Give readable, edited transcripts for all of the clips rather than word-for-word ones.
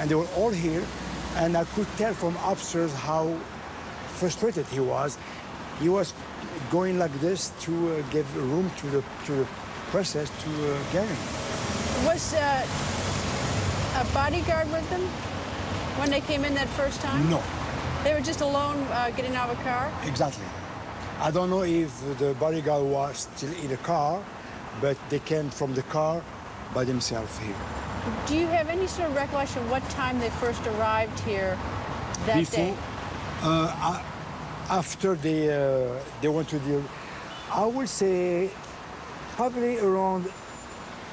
and they were all here, and I could tell from upstairs how frustrated he was. He was going like this to give room to the princess to get him. Was a bodyguard with them when they came in that first time? No. They were just alone getting out of a car? Exactly. I don't know if the bodyguard was still in the car, but they came from the car by themselves here. Do you have any sort of recollection of what time they first arrived here that day? After they went to the, I would say probably around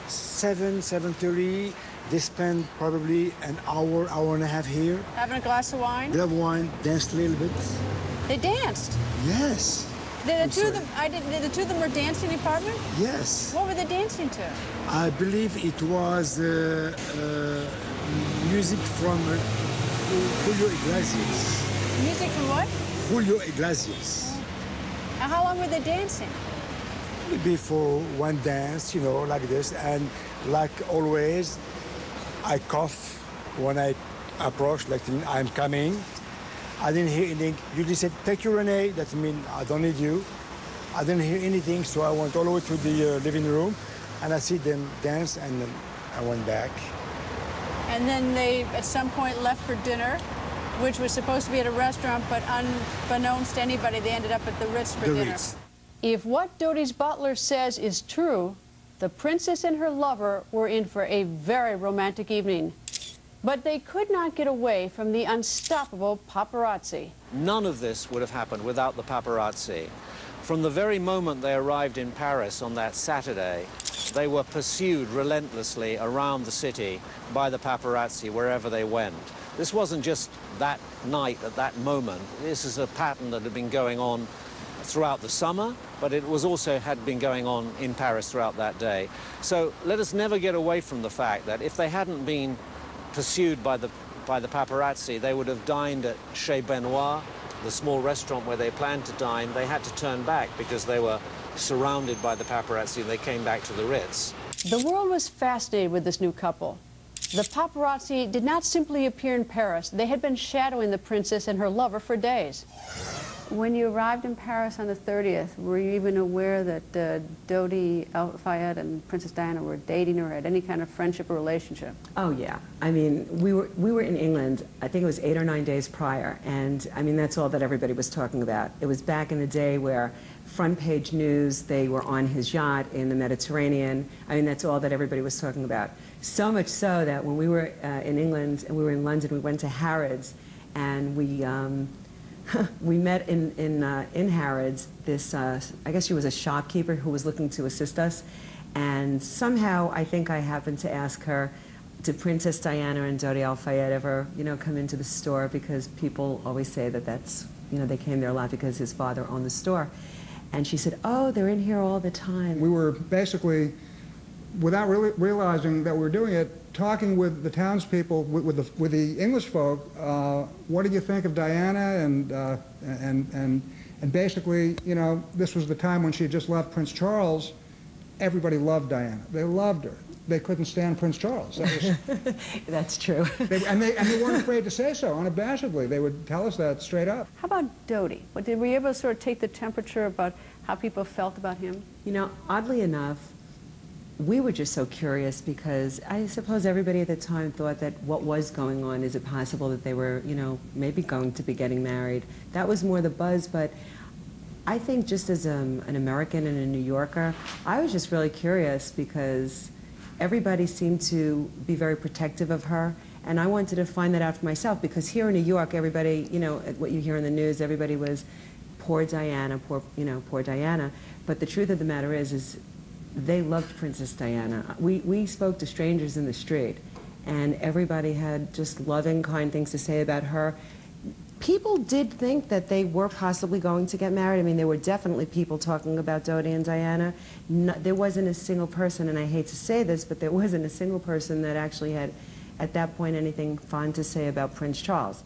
7:30. They spent probably an hour, hour and a half here. Having a glass of wine? Glass of wine, danced a little bit. They danced? Yes. Did the two of them were dancing in the apartment? Yes. What were they dancing to? I believe it was music from Julio Iglesias. Music from what? Julio Iglesias. And how long were they dancing? Maybe for one dance, you know, like this. And like always, I cough when I approach, like I'm coming. I didn't hear anything. You just said, "Thank you, Renee." That means I don't need you. I didn't hear anything, so I went all the way to the living room, and I see them dance, and then I went back. And then they, at some point, left for dinner, which was supposed to be at a restaurant, but unbeknownst to anybody, they ended up at the Ritz for dinner. Ritz. If what Dodi's butler says is true, the princess and her lover were in for a very romantic evening. But they could not get away from the unstoppable paparazzi. None of this would have happened without the paparazzi. From the very moment they arrived in Paris on that Saturday, they were pursued relentlessly around the city by the paparazzi wherever they went. This wasn't just that night at that moment. This is a pattern that had been going on throughout the summer, but it was also had been going on in Paris throughout that day. So let us never get away from the fact that if they hadn't been pursued by the paparazzi, they would have dined at Chez Benoit, the small restaurant where they planned to dine. They had to turn back because they were surrounded by the paparazzi, and they came back to the Ritz. The world was fascinated with this new couple. The paparazzi did not simply appear in Paris. They had been shadowing the princess and her lover for days. When you arrived in Paris on the 30th, were you even aware that Dodi Al-Fayed and Princess Diana were dating or had any kind of friendship or relationship? Oh, yeah. I mean, we were in England, I think it was 8 or 9 days prior, and I mean, that's all that everybody was talking about. It was back in the day where front page news, they were on his yacht in the Mediterranean. I mean, that's all that everybody was talking about. So much so that when we were in England and we were in London, we went to Harrods, and we met in Harrods this, I guess she was a shopkeeper who was looking to assist us, and somehow I think I happened to ask her, did Princess Diana and Dodi Al-Fayed ever, you know, come into the store, because people always say that that's, you know, they came there a lot because his father owned the store. And she said, oh, they're in here all the time. We were basically, without really realizing that we were doing it, talking with the townspeople, with the English folk. What did you think of Diana? And basically, you know, this was the time when she had just left Prince Charles. Everybody loved Diana. They loved her. They couldn't stand Prince Charles. That was, that's true. And they weren't afraid to say so, unabashedly. They would tell us that straight up. How about Dodi? Were you able to sort of take the temperature about how people felt about him? You know, oddly enough, we were just so curious because I suppose everybody at the time thought that what was going on, is it possible that they were, you know, maybe going to be getting married? That was more the buzz, but I think just as an American and a New Yorker, I was just really curious because everybody seemed to be very protective of her, and I wanted to find that out for myself because here in New York, everybody, you know, what you hear in the news, everybody was, poor Diana, poor Diana. But the truth of the matter is they loved Princess Diana. We spoke to strangers in the street, and everybody had just loving, kind things to say about her. People did think that they were possibly going to get married. I mean, there were definitely people talking about Dodi and Diana. No, there wasn't a single person, and I hate to say this, but there wasn't a single person that actually had, at that point, anything fond to say about Prince Charles.